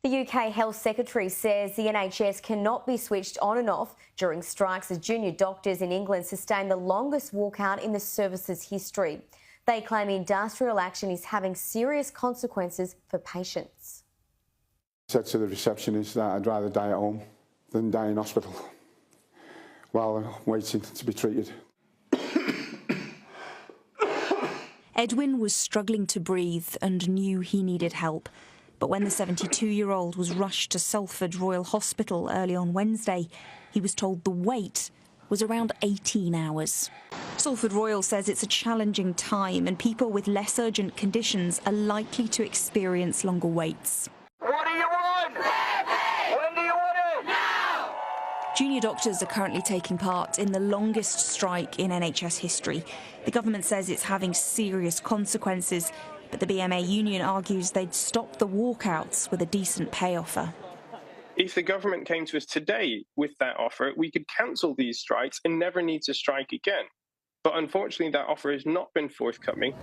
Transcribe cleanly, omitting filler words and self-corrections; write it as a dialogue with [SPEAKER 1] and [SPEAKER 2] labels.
[SPEAKER 1] The UK Health Secretary says the NHS cannot be switched on and off during strikes as junior doctors in England sustain the longest walkout in the service's history. They claim industrial action is having serious consequences for patients.
[SPEAKER 2] I said to the receptionist that I'd rather die at home than die in hospital while waiting to be treated.
[SPEAKER 3] Edwin was struggling to breathe and knew he needed help. But when the 72-year-old was rushed to Salford Royal Hospital early on Wednesday, he was told the wait was around 18 hours. Salford Royal says it's a challenging time and people with less urgent conditions are likely to experience longer waits.
[SPEAKER 4] What do you want? When do you want it? Now!
[SPEAKER 3] Junior doctors are currently taking part in the longest strike in NHS history. The government says it's having serious consequences, but the BMA union argues they'd stop the walkouts with a decent pay offer.
[SPEAKER 5] If the government came to us today with that offer, we could cancel these strikes and never need to strike again. But unfortunately, that offer has not been forthcoming.